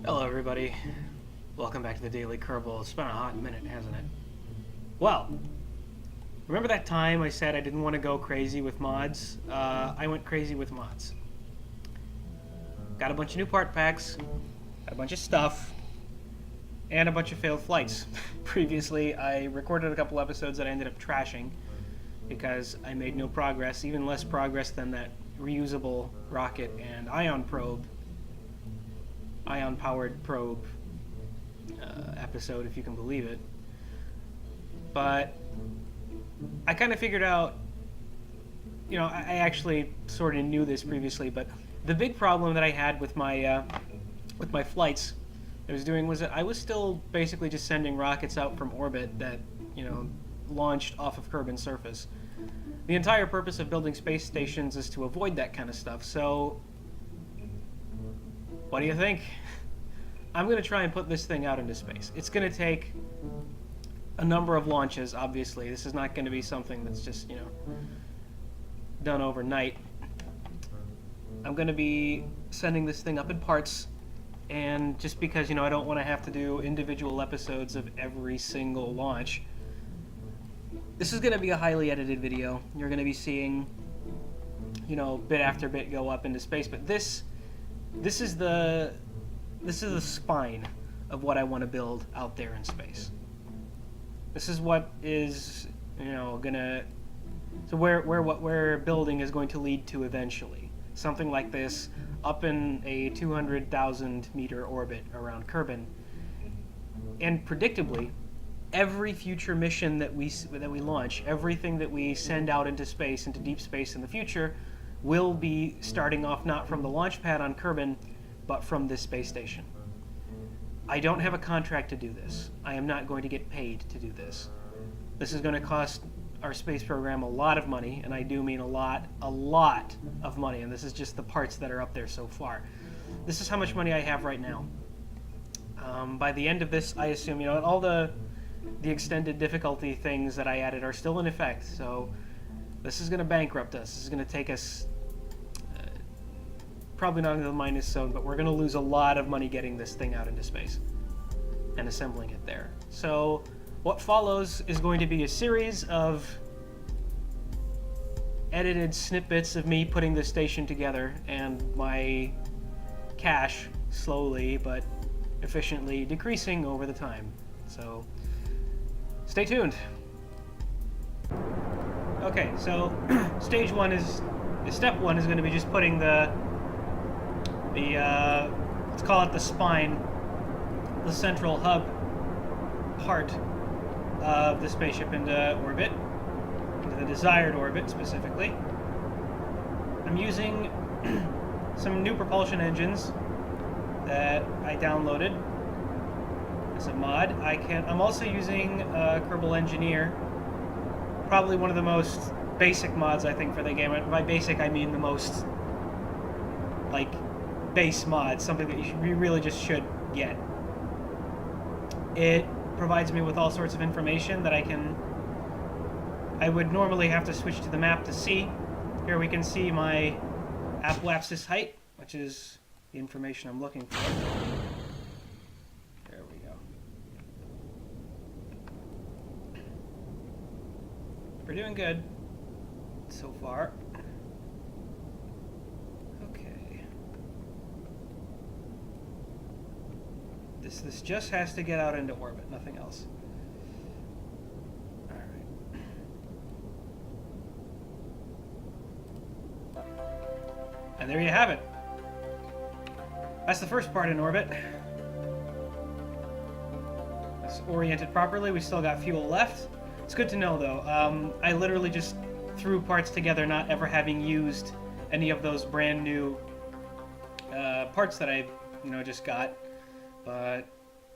Hello everybody, welcome back to the Daily Kerbal. It's been a hot minute, hasn't it? Well, remember that time I said I didn't want to go crazy with mods? I went crazy with mods. Got a bunch of new part packs, got a bunch of stuff, and a bunch of failed flights. Previously, I recorded a couple episodes that I ended up trashing because I made no progress, even less progress than that reusable rocket and ion-powered probe episode, if you can believe it. But I kind of figured out, I actually sort of knew this previously, but the big problem that I had with my flights I was doing was that I was still basically just sending rockets out from orbit that, launched off of Kerbin's surface. The entire purpose of building space stations is to avoid that kind of stuff, so what do you think? I'm going to try and put this thing out into space. It's going to take a number of launches, obviously. This is not going to be something that's just, done overnight. I'm going to be sending this thing up in parts, and just because, I don't want to have to do individual episodes of every single launch, this is going to be a highly edited video. You're going to be seeing, bit after bit go up into space, but this is the spine of what I want to build out there in space. This is what is, where what we're building is going to lead to eventually. Something like this up in a 200,000 meter orbit around Kerbin. And predictably, every future mission that we launch, everything that we send out into space, into deep space in the future, will be starting off not from the launch pad on Kerbin, but from this space station. I don't have a contract to do this. I am not going to get paid to do this. This is going to cost our space program a lot of money, and I do mean a lot of money, and this is just the parts that are up there so far. This is how much money I have right now. By the end of this, I assume, all the extended difficulty things that I added are still in effect, so this is going to bankrupt us. This is going to take us probably not into the minus zone, but we're going to lose a lot of money getting this thing out into space and assembling it there. So what follows is going to be a series of edited snippets of me putting this station together and my cash slowly but efficiently decreasing over the time. So stay tuned. Okay, so step one is going to be just putting the let's call it the spine, the central hub part of the spaceship into orbit, into the desired orbit specifically. I'm using some new propulsion engines that I downloaded as a mod. I'm also using Kerbal Engineer, probably one of the most basic mods I think for the game. By basic I mean the most base mod, something that you really just should get. It provides me with all sorts of information that I would normally have to switch to the map to see. Here we can see my apoapsis height, which is the information I'm looking for. There we go. We're doing good so far. This just has to get out into orbit, nothing else. Alright. And there you have it. That's the first part in orbit. It's oriented properly. We still got fuel left. It's good to know, though. I literally just threw parts together, not ever having used any of those brand new parts that I, just got. But,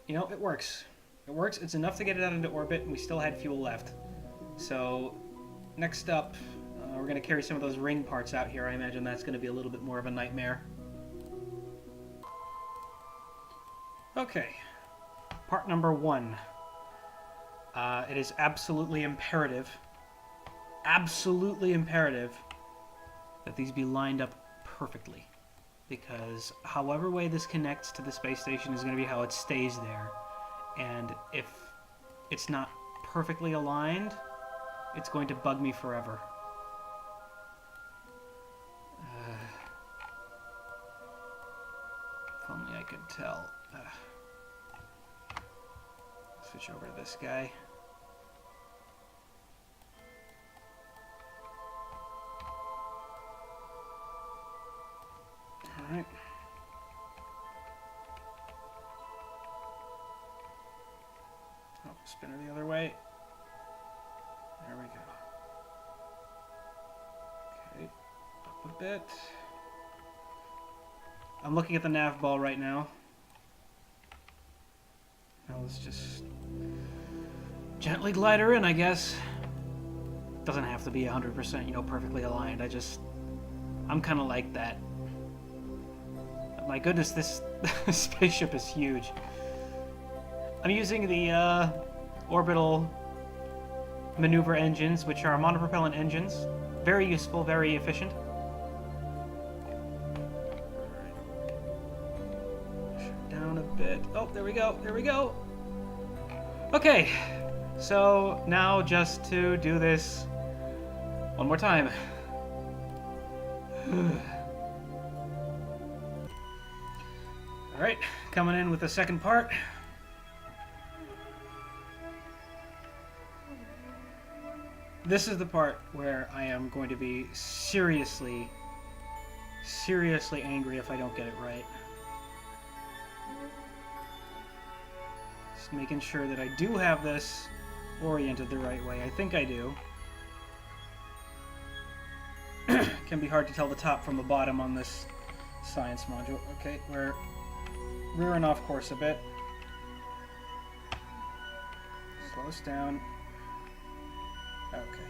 it works. It works. It's enough to get it out into orbit, and we still had fuel left. So, next up, we're going to carry some of those ring parts out here. I imagine that's going to be a little bit more of a nightmare. Okay. Part number 1. It is absolutely imperative that these be lined up perfectly. because however way this connects to the space station is going to be how it stays there. And if it's not perfectly aligned, it's going to bug me forever. If only I could tell. Switch over to this guy. Alright. Oh, spin her the other way. There we go. Okay, up a bit. I'm looking at the nav ball right now. Now let's just gently glide her in, I guess. Doesn't have to be 100%, you know, perfectly aligned. I'm kind of like that. My goodness, this spaceship is huge. I'm using the orbital maneuver engines, which are monopropellant engines. Very useful, very efficient. Push her down a bit. Oh, there we go, there we go. Okay, so now just to do this one more time. Alright, coming in with the second part. This is the part where I am going to be seriously angry if I don't get it right. Just making sure that I do have this oriented the right way. I think I do. Can be hard to tell the top from the bottom on this science module. Okay, we're rearing off course a bit. Slow us down. Okay.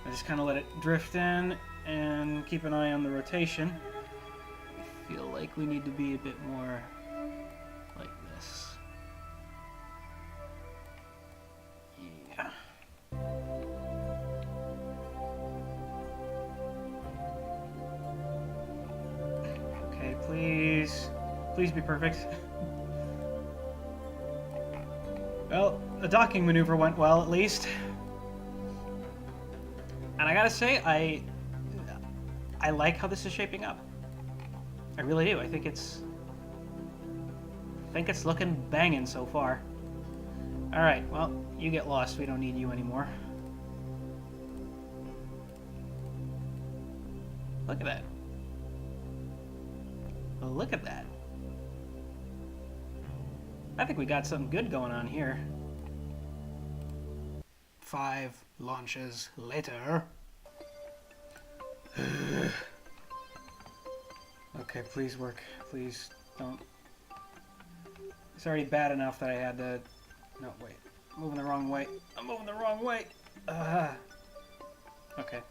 I just kind of let it drift in and keep an eye on the rotation. I feel like we need to be a bit more like this. Yeah. Okay, please. Please be perfect. Well, the docking maneuver went well, at least. And I gotta say, I like how this is shaping up. I really do. I think it's looking banging so far. All right. Well, you get lost. We don't need you anymore. Look at that. Look at that. I think we got something good going on here. 5 launches later. Okay, please work. Please don't. It's already bad enough that I had to... No, wait. I'm moving the wrong way. I'm moving the wrong way. Okay.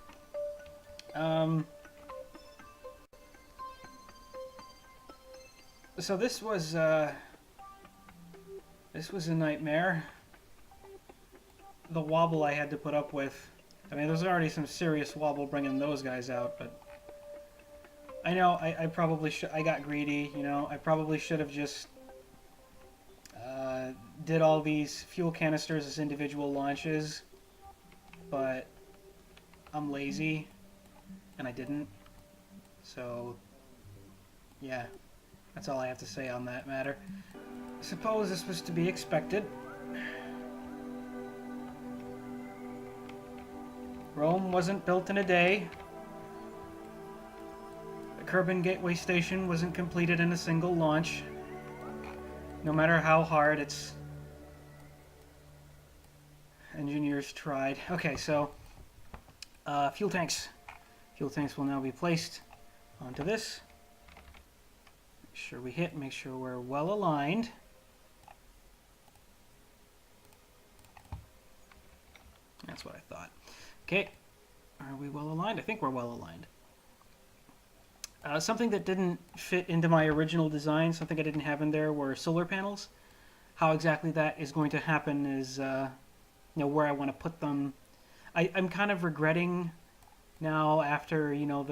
So this was a nightmare. The wobble I had to put up with. I mean, there's already some serious wobble bringing those guys out, but I know I probably should. I got greedy, you know. I probably should have just did all these fuel canisters as individual launches, but I'm lazy, and I didn't. So, yeah, that's all I have to say on that matter. I suppose this was to be expected. Rome wasn't built in a day. The Kerbin Gateway Station wasn't completed in a single launch. No matter how hard its engineers tried. Okay, so fuel tanks. Fuel tanks will now be placed onto this. Make sure we hit, make sure we're well aligned. That's what I thought. Okay, are we well aligned? I think we're well aligned. Something that didn't fit into my original design, something I didn't have in there, were solar panels. How exactly that is going to happen is, you know, where I want to put them. I'm kind of regretting now, after, you know,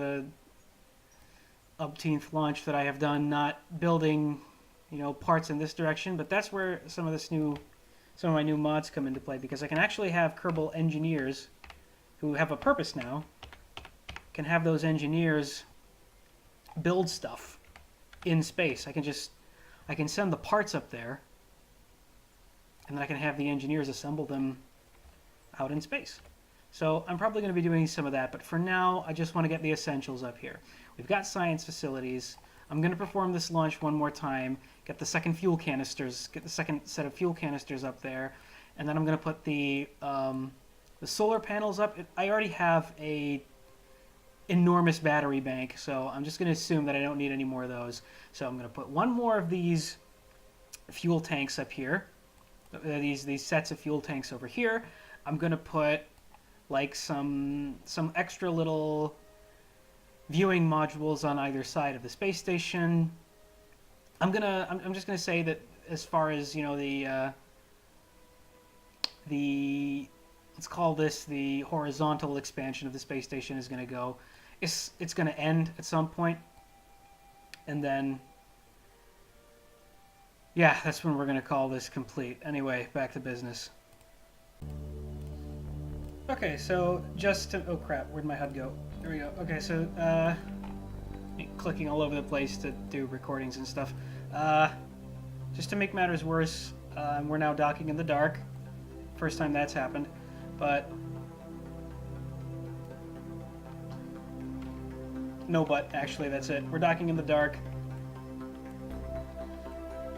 umpteenth launch that I have done, not building, parts in this direction. But that's where some of my new mods come into play, because I can actually have Kerbal engineers who have a purpose now. Can have those engineers build stuff in space. I can send the parts up there, and then I can have the engineers assemble them out in space. So I'm probably going to be doing some of that, but for now, I just want to get the essentials up here. We've got science facilities. I'm going to perform this launch one more time, get the second set of fuel canisters up there, and then I'm going to put the solar panels up. I already have a enormous battery bank, so I'm just going to assume that I don't need any more of those. So I'm going to put one more of these fuel tanks up here, these sets of fuel tanks over here. I'm going to put like some extra little viewing modules on either side of the space station. I'm just gonna say that as far as the let's call this the horizontal expansion of the space station is going to go. It's going to end at some point, and then yeah, that's when we're going to call this complete. Anyway, back to business. Okay, so oh crap, where'd my HUD go? There we go. Okay, so clicking all over the place to do recordings and stuff. Just to make matters worse, we're now docking in the dark. First time that's happened, but actually that's it. We're docking in the dark,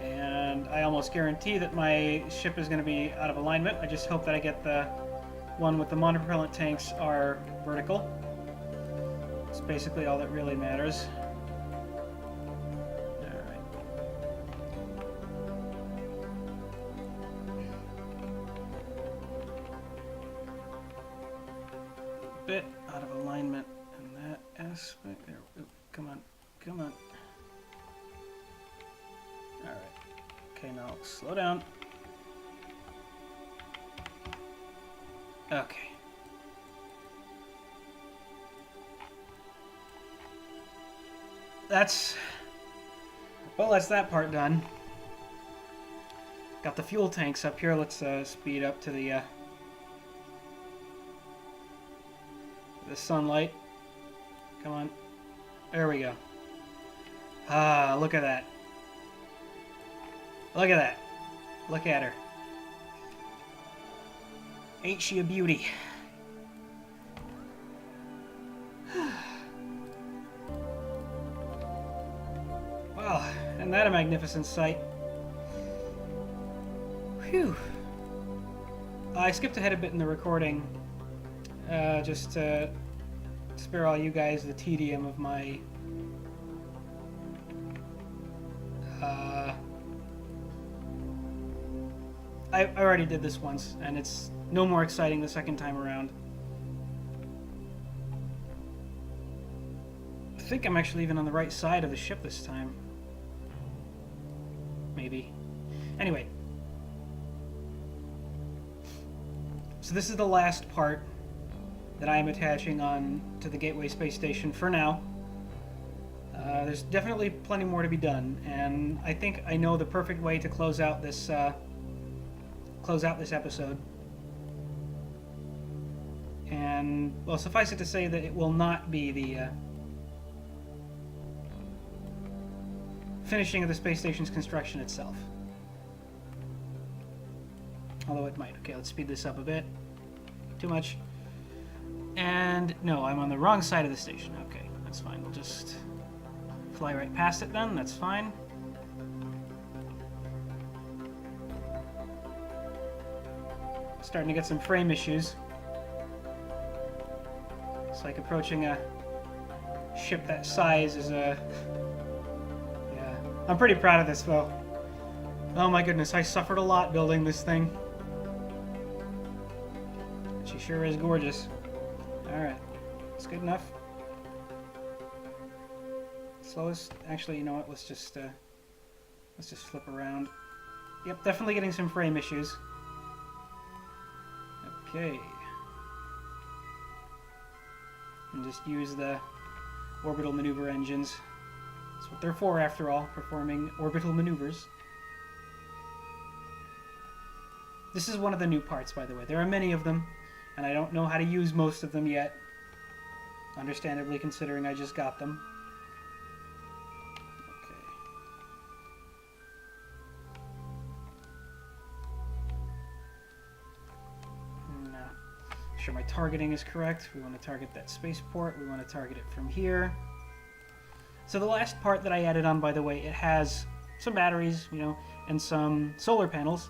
and I almost guarantee that my ship is going to be out of alignment. I just hope that I get the one with the monopropellant tanks are vertical. It's basically all that really matters. Alright. Bit out of alignment in that aspect. There. Ooh, come on. Come on. Alright. Okay, now slow down. Okay. That's that part done. Got the fuel tanks up here. Let's speed up to the sunlight. Come on. There we go. Ah, look at that. Look at that. Look at her. Ain't she a beauty? Well, isn't that a magnificent sight? Whew. I skipped ahead a bit in the recording, just to spare all you guys the tedium of my I already did this once, and it's no more exciting the second time around. I think I'm actually even on the right side of the ship this time. Maybe. Anyway. So this is the last part that I am attaching on to the Gateway Space Station for now. There's definitely plenty more to be done, and I think I know the perfect way to close out this episode. And, well, suffice it to say that it will not be the finishing of the space station's construction itself. Although it might. Okay, let's speed this up a bit. Too much. And, no, I'm on the wrong side of the station. Okay, that's fine. We'll just fly right past it then. That's fine. Starting to get some frame issues. It's like approaching a ship that size is a... Yeah. I'm pretty proud of this, though. Oh my goodness, I suffered a lot building this thing. She sure is gorgeous. Alright. It's good enough. Slowest... Actually, you know what? Let's just flip around. Yep, definitely getting some frame issues. Okay. And just use the orbital maneuver engines. That's what they're for, after all, performing orbital maneuvers. This is one of the new parts, by the way. There are many of them, and I don't know how to use most of them yet. Understandably, considering I just got them. Okay. Now, sure my targeting is correct. We want to target that spaceport. We want to target it from here. So the last part that I added on, by the way, it has some batteries, you know, and some solar panels.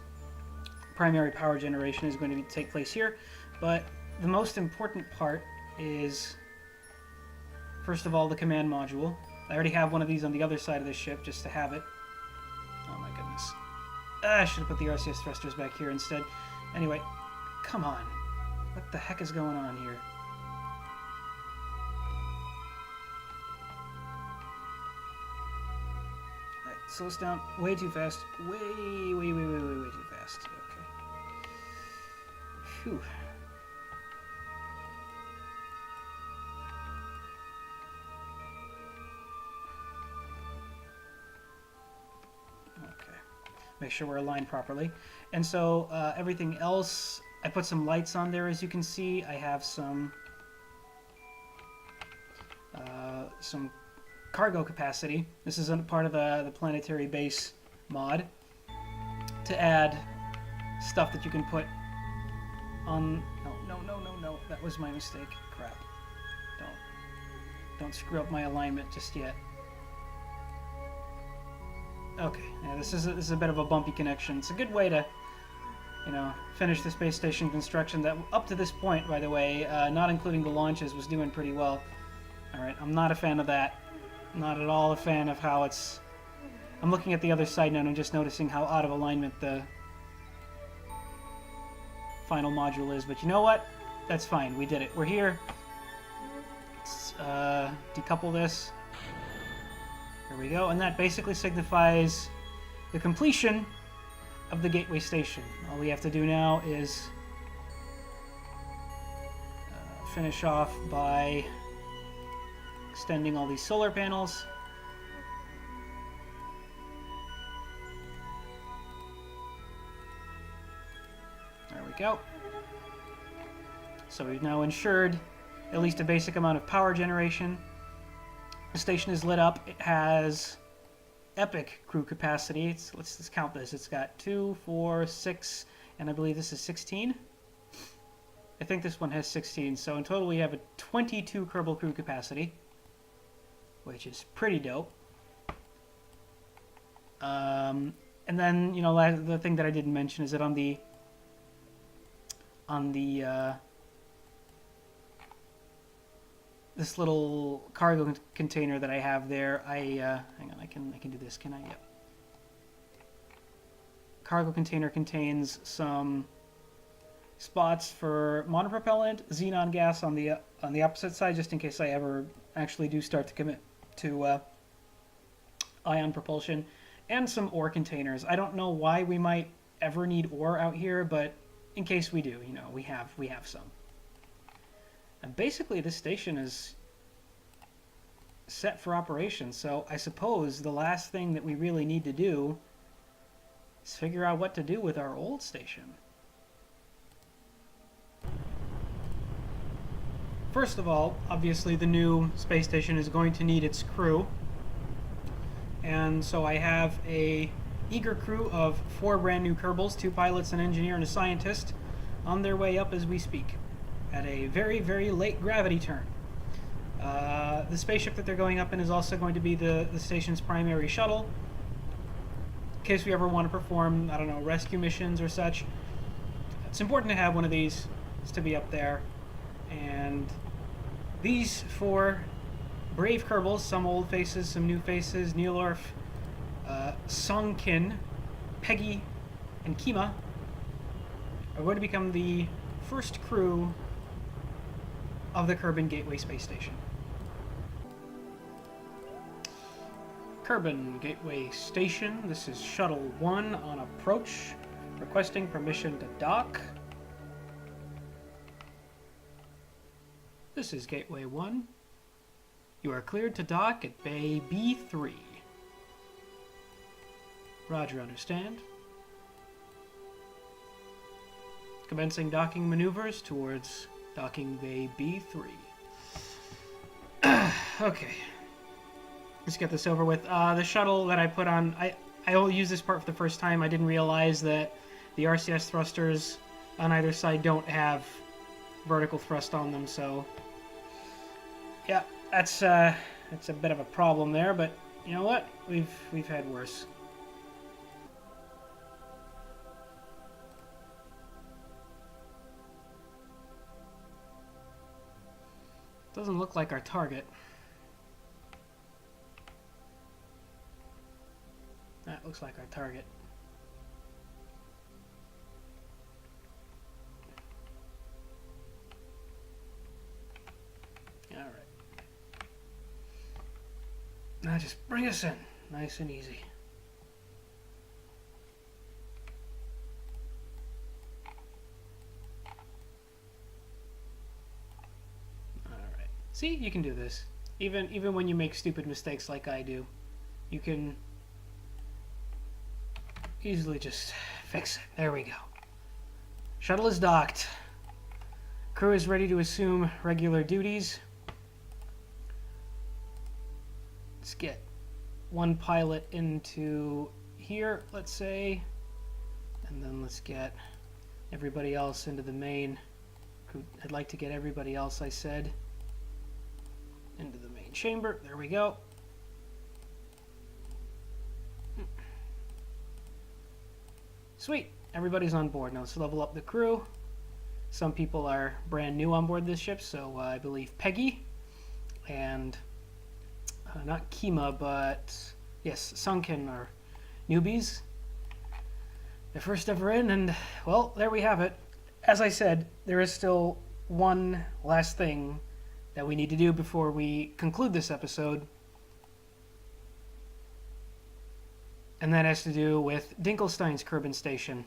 Primary power generation is going to take place here, but the most important part is, first of all, the command module. I already have one of these on the other side of the ship just to have it. Oh my goodness. I should have put the RCS thrusters back here instead. Anyway, come on. What the heck is going on here? Alright, slow us down way too fast. Way too fast. Okay. Phew. Make sure we're aligned properly. And so everything else, I put some lights on there, as you can see. I have some cargo capacity. This is a part of the planetary base mod to add stuff that you can put on. No, that was my mistake. Crap. Don't screw up my alignment just yet. Okay, yeah, this is a bit of a bumpy connection. It's a good way to, you know, finish the space station construction that, up to this point, by the way, not including the launches, was doing pretty well. Alright, I'm not a fan of that. Not at all a fan of how it's... I'm looking at the other side now and I'm just noticing how out of alignment the final module is. But you know what? That's fine. We did it. We're here. Let's decouple this. There we go, and that basically signifies the completion of the Gateway Station. All we have to do now is finish off by extending all these solar panels. There we go. So we've now ensured at least a basic amount of power generation. The station is lit up. It has epic crew capacity. Let's just count this. It's got 2, 4, 6, and I believe this is 16. I think this one has 16. So in total we have a 22 Kerbal crew capacity, which is pretty dope. And then, you know, the thing that I didn't mention is that on the this little cargo container that I have there, hang on, I can do this, can I? Yep. Cargo container contains some spots for monopropellant, xenon gas on the opposite side, just in case I ever actually do start to commit to ion propulsion, and some ore containers. I don't know why we might ever need ore out here, but in case we do, you know, we have some. And basically this station is set for operation, so I suppose the last thing that we really need to do is figure out what to do with our old station. First of all, obviously the new space station is going to need its crew, and so I have a eager crew of 4 brand new Kerbals, 2 pilots, an engineer, and a scientist on their way up as we speak, at a very, very late gravity turn. The spaceship that they're going up in is also going to be the station's primary shuttle, in case we ever want to perform, I don't know, rescue missions or such. It's important to have one of these to be up there. And these 4 brave Kerbals, some old faces, some new faces, Neilorf, Songkin, Peggy, and Kima, are going to become the first crew of the Kerbin Gateway Space Station. Kerbin Gateway Station, this is Shuttle 1 on approach, requesting permission to dock. This is Gateway 1. You are cleared to dock at Bay B3. Roger, understand. Commencing docking maneuvers towards docking Bay B3. Okay. Let's get this over with. The shuttle that I put on... I only used this part for the first time. I didn't realize that the RCS thrusters on either side don't have vertical thrust on them, so... Yeah, that's a bit of a problem there, but you know what? We've had worse. Doesn't look like our target. That looks like our target. Alright. Now just bring us in. Nice and easy. Alright. See, you can do this. Even when you make stupid mistakes like I do, you can easily just fix it. There we go. Shuttle is docked. Crew is ready to assume regular duties. Let's get one pilot into here, let's say. And then let's get everybody else into the main. I'd like to get everybody else, I said, into the main chamber. There we go. Sweet. Everybody's on board. Now let's level up the crew. Some people are brand new on board this ship, so I believe Peggy and not Kima, but yes, Sunken are newbies. They're first ever in, and well, there we have it. As I said, there is still one last thing that we need to do before we conclude this episode. And that has to do with Dinkelstein's Kerbin Station.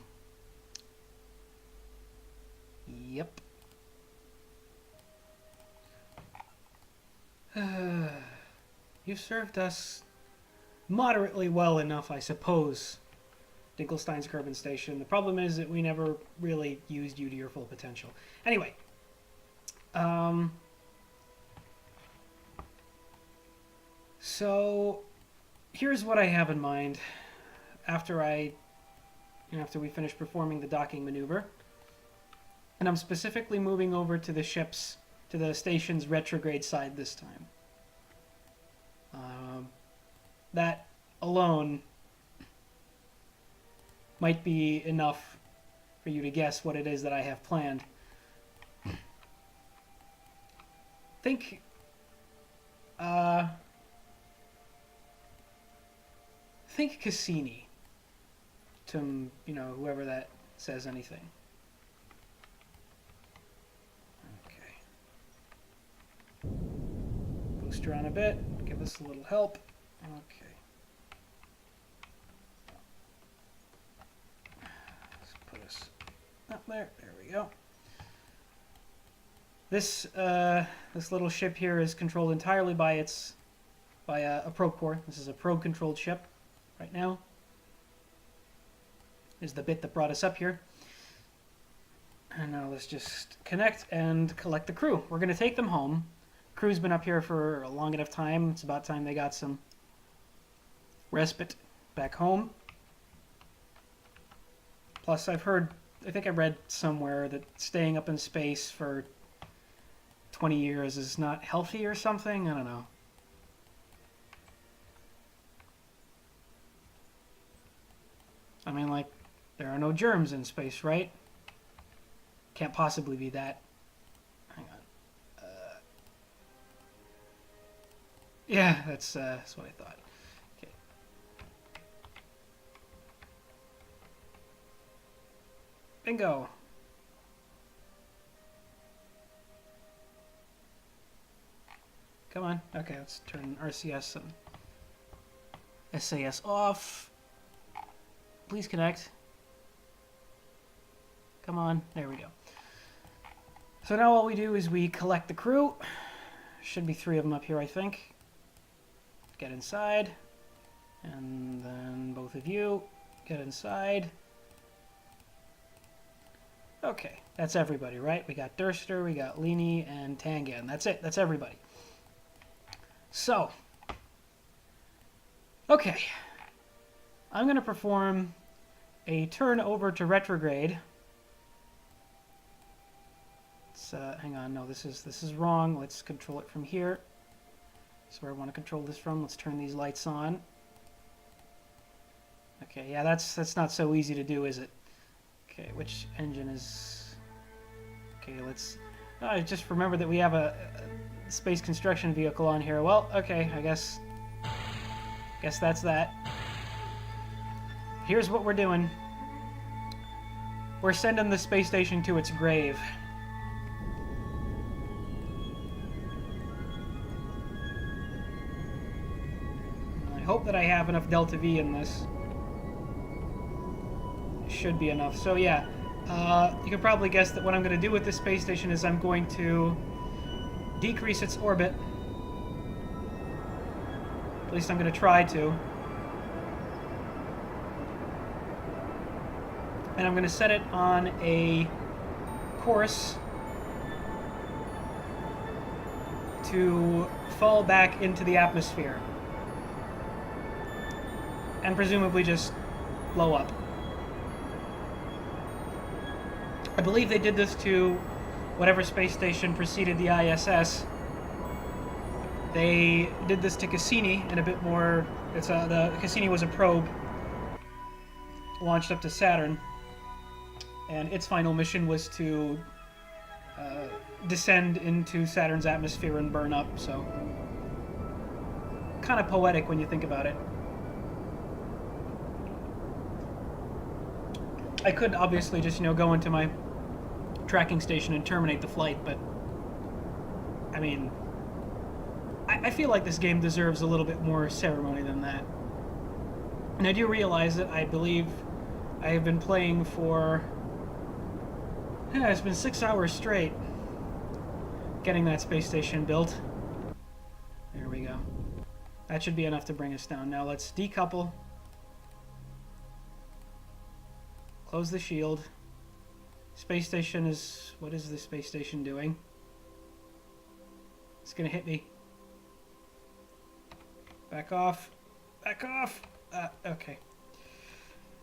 Yep. You've served us moderately well enough, I suppose, Dinkelstein's Kerbin Station. The problem is that we never really used you to your full potential. Anyway. So, here's what I have in mind after we finish performing the docking maneuver. And I'm specifically moving over to the station's retrograde side this time. That alone might be enough for you to guess what it is that I have planned. Think Cassini, to, whoever that says anything. Okay. Boost her on a bit, give us a little help. Okay. Let's put us up there. There we go. This little ship here is controlled entirely by a probe core. This is a probe-controlled ship right now. Is the bit that brought us up here. And now let's just connect and collect the crew. We're going to take them home. Crew's been up here for a long enough time. It's about time they got some respite back home. Plus, I think I read somewhere that staying up in space for 20 years is not healthy or something. I don't know. I mean, like, there are no germs in space, right? Can't possibly be that. Hang on. Yeah, that's what I thought. Okay. Bingo. Come on. Okay, let's turn RCS and SAS off. Please connect. Come on. There we go. So now all we do is we collect the crew, Should be 3 of them up here, I think. Get inside. And then both of you get inside. Okay, that's everybody, right? We got Durster, we got Leany, and Tangan. That's it. That's everybody. So, okay. I'm going to perform a turn over to retrograde. Hang on, no, this is wrong. Let's control it from here. That's where I want to control this from. Let's turn these lights on. Okay, yeah, that's not so easy to do, is it? Okay, which engine is... Okay, let's... I just remember that we have a space construction vehicle on here. Well, okay, I guess that's that. Here's what we're doing. We're sending the space station to its grave. I hope that I have enough Delta V in this. Should be enough. So yeah, you can probably guess that what I'm going to do with this space station is I'm going to decrease its orbit. At least I'm going to try to. And I'm going to set it on a course to fall back into the atmosphere. And presumably just blow up. I believe they did this to whatever space station preceded the ISS. They did this to Cassini in a bit more... the Cassini was a probe launched up to Saturn. And its final mission was to descend into Saturn's atmosphere and burn up, so... kind of poetic when you think about it. I could obviously just, go into my tracking station and terminate the flight, but... I mean... I feel like this game deserves a little bit more ceremony than that. And I do realize that I believe I have been playing for... Yeah, it's been 6 hours straight getting that space station built. There we go. That should be enough to bring us down. Now let's decouple. Close the shield. Space station is... What is the space station doing? It's gonna hit me. Back off. Back off! Okay.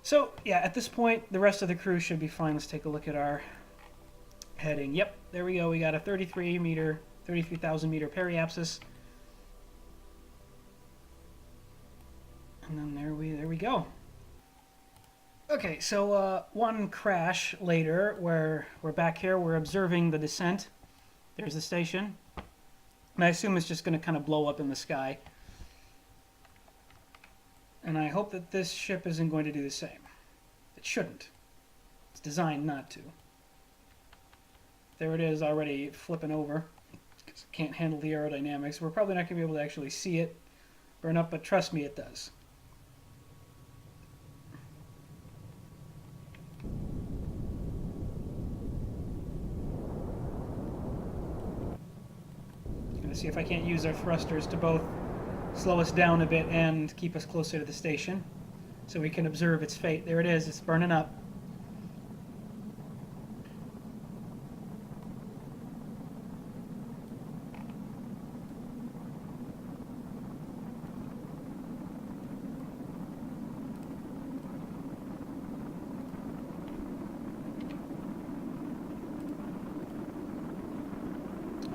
So, yeah, at this point, the rest of the crew should be fine. Let's take a look at our heading. Yep, there we go. We got a 33,000 meter periapsis. And then there we go. Okay, so one crash later, where we're back here, we're observing the descent. There's the station. And I assume it's just going to kind of blow up in the sky. And I hope that this ship isn't going to do the same. It shouldn't. It's designed not to. There it is, already flipping over. Because it can't handle the aerodynamics. We're probably not going to be able to actually see it burn up, but trust me, it does. I'm going to see if I can't use our thrusters to both slow us down a bit and keep us closer to the station so we can observe its fate. There it is, it's burning up.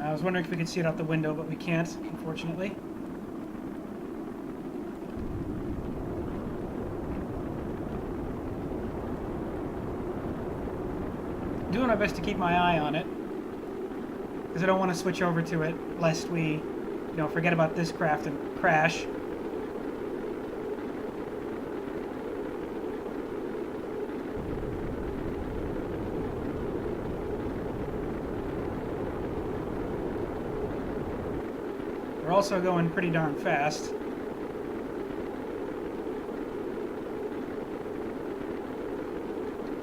I was wondering if we could see it out the window, but we can't, unfortunately. Doing my best to keep my eye on it, because I don't want to switch over to it lest we, forget about this craft and crash. We're also going pretty darn fast.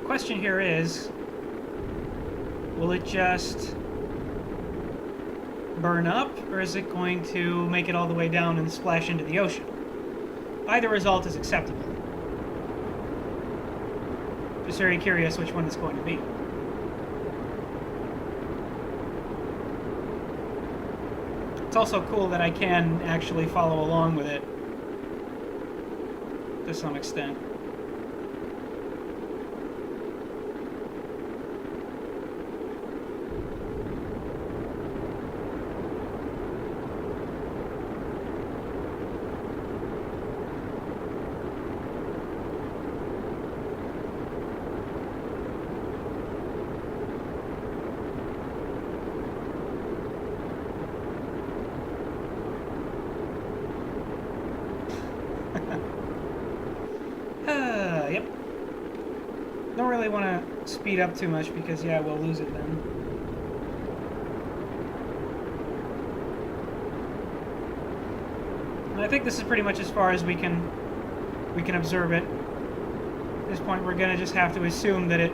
Question here is, will it just burn up, or is it going to make it all the way down and splash into the ocean? Either result is acceptable. Just very curious which one it's going to be. It's also cool that I can actually follow along with it to some extent. Yep. Don't really want to speed up too much because, yeah, we'll lose it then. And I think this is pretty much as far as we can observe it. At this point, we're gonna just have to assume that it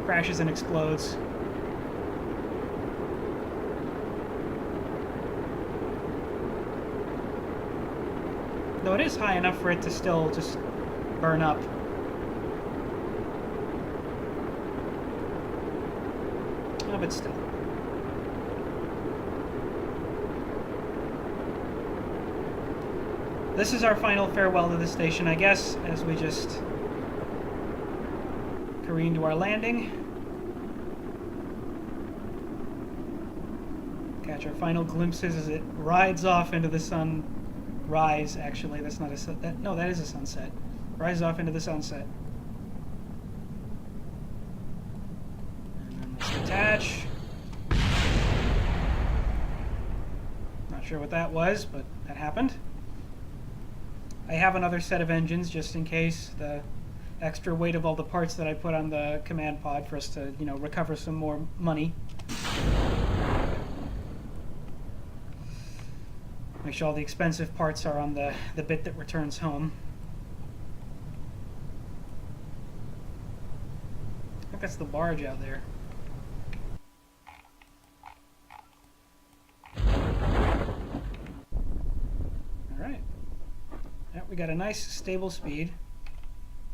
crashes and explodes. Though it is high enough for it to still just burn up. Oh, but still. This is our final farewell to the station, I guess, as we just careen to our landing. Catch our final glimpses as it rides off into the sun. Rise, actually, that's not a no, that is a sunset. Rise off into the sunset. And then let's detach. Not sure what that was, but that happened. I have another set of engines just in case, the extra weight of all the parts that I put on the command pod for us to, you know, recover some more money. Make sure all the expensive parts are on the bit that returns home. I think that's the barge out there. Alright. Yeah, we got a nice stable speed.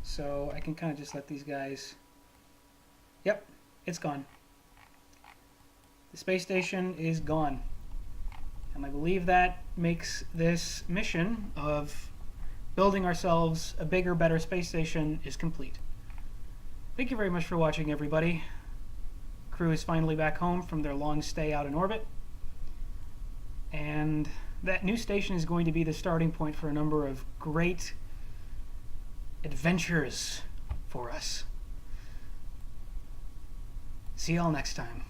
So I can kind of just let these guys... Yep, it's gone. The space station is gone. And I believe that makes this mission of building ourselves a bigger, better space station is complete. Thank you very much for watching, everybody. Crew is finally back home from their long stay out in orbit. And that new station is going to be the starting point for a number of great adventures for us. See y'all next time.